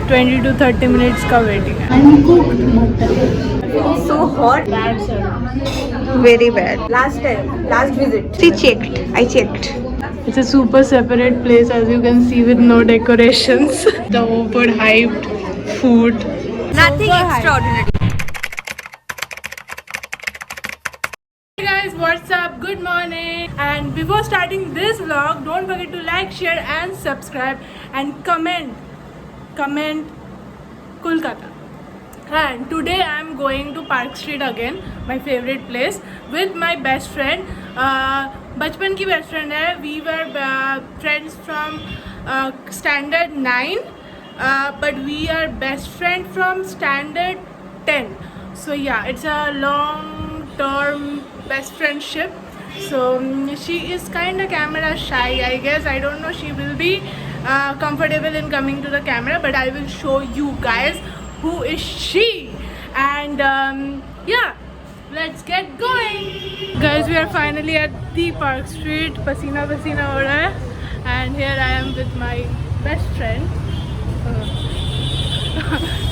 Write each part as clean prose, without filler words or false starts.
20 to 30 minutes का waiting है. So hot. Bad sir. Very bad. Last visit. She checked. I checked. It's a super separate place, as you can see, with no decorations. The overhyped food. Nothing extraordinary. Hey guys, what's up? Good morning. And before starting this vlog, don't forget to like, share and subscribe and comment Kolkata. And today I am going to Parkstreet again, my favorite place, with my best friend. बचपन की best friend है. We were friends from standard 9, but we are best friend from standard 10. So yeah, it's a long term best friendship. So she is kind of camera shy, I guess. I don't know, she will be comfortable in coming to the camera, but I will show you guys who is she. And yeah, let's get going. Guys, we are finally at the Parkstreet. Pasina ho raha hai. And here I am with my best friend.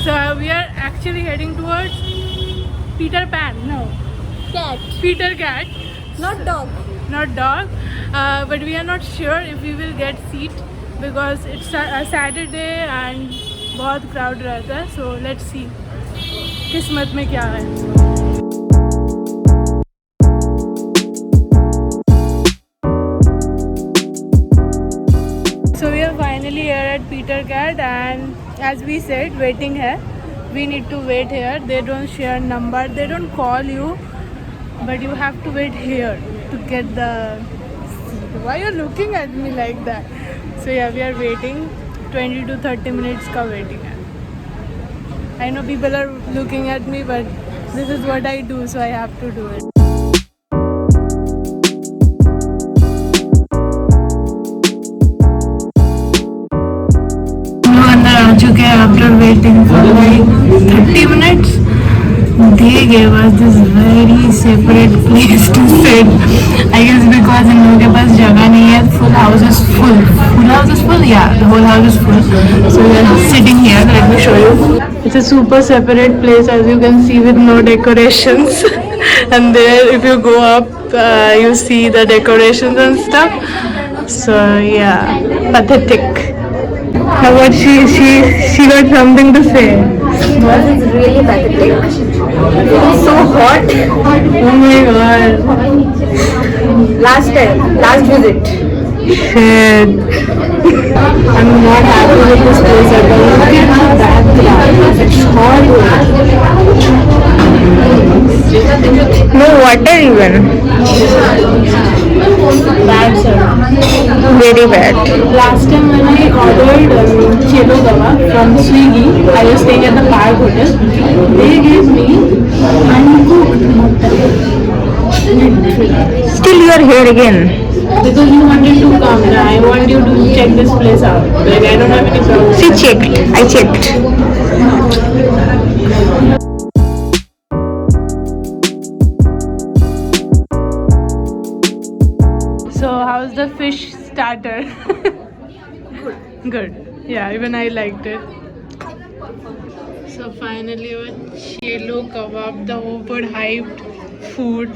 So we are actually heading towards Peter Pan. No, Cat. Peter Cat. Not dog. Not dog. But we are not sure if we will get seat because it's a Saturday and बहुत crowd रहता है. So let's see किस्मत में क्या है. So we are finally here at Peter Cat, and as we said, waiting है. We need to wait here. They don't share number. They don't call you, but you have to wait here to get the seat. Why are you looking at me like that? So yeah, we are waiting. 20 to 30 minutes का waiting है. I know people are looking at me, but this is what I do, so I have to do it. हम अंदर आ चुके हैं after waiting for like 30 minutes. They gave us this very separate place to sit. I guess because in लोगों के पास जगह नहीं है. Full house is full. Full house is full? Yeah, the whole house is full. So we are sitting here. Let me show you. It's a super separate place, as you can see, with no decorations. And there, if you go up, you see the decorations and stuff. So yeah, pathetic. Now what she got something to say. This is really pathetic. So hot. Oh my god. Last visit. Shit. I'm not happy with this place at all. Look at the background. It's hot. No water even. Bad sir. Very bad. Last time when I ordered chelo gawa from Swiggy, I was staying at the Park Hotel. They gave me uncooked mutton. Literally. Still you are here again. Because you wanted to come, and I want you to check this place out. Like, I don't have any problem. She checked. I checked. So how's the fish starter? Good. Yeah, even I liked it. So finally our chelo kebab, the overhyped food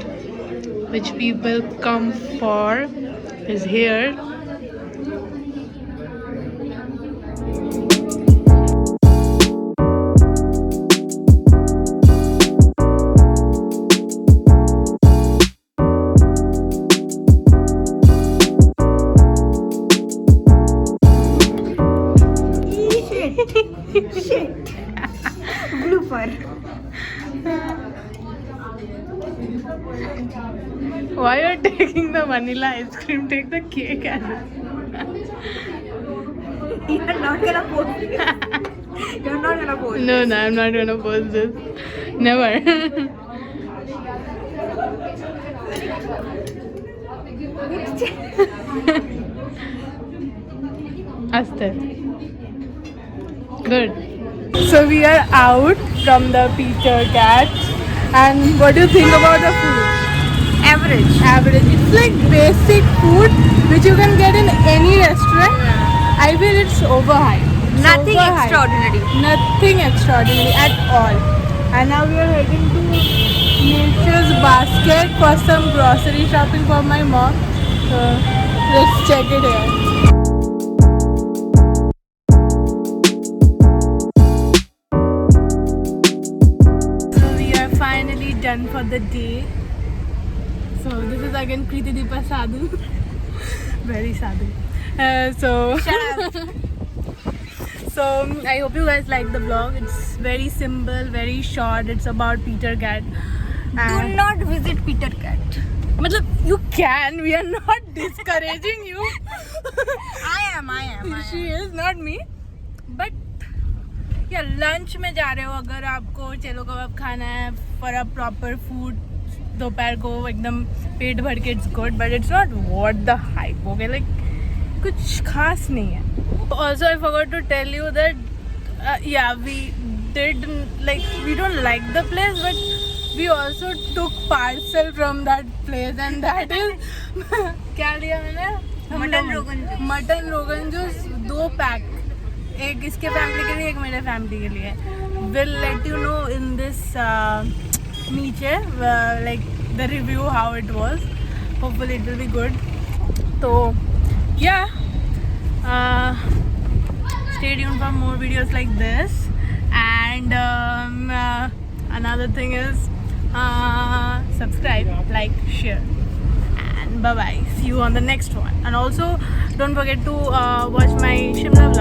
which people come for, is here. Shit. Blooper. Why are you taking the vanilla ice cream? Take the cake as You are not gonna post this. You are not gonna post No, I'm not gonna post this. Never. Aste. Good. So we are out from the Peter Cat, and what do you think about the food? Average. It's like basic food which you can get in any restaurant. I feel it's overhyped. Nothing sober high. extraordinary. Nothing extraordinary at all. And now we are heading to Nature's Basket for some grocery shopping for my mom. So let's check it here. So we are finally done for the day. So this is again Preeti Deepa Sadhu. Very sadhu. So So I hope you guys like the vlog. It's very simple, very short. It's about Peter Cat. Do not visit Peter Cat. Matlab, you can. We are not discouraging you. I am. She is not me. But yeah, lunch में जा रहे हो अगर आपको चलो कबाब खाना है for a proper food दोपहर को एकदम पेट भर के it's good, but it's not what the hype हो गया, like कुछ खास नहीं है. Also I forgot to tell you that yeah, we did like, we don't like the place, but we also took parcel from that place, and that is क्या लिया मैंने? Mutton rogan josh 2 pack, एक इसके फैमिली के लिए, एक मेरे फैमिली के लिए. We'll let you know in this नीचे like the review how it was. Hopefully it will be good. So yeah, stay tuned for more videos like this. And another thing is subscribe, like, share, and bye bye. See you on the next one. And also don't forget to watch my Shimla vlog.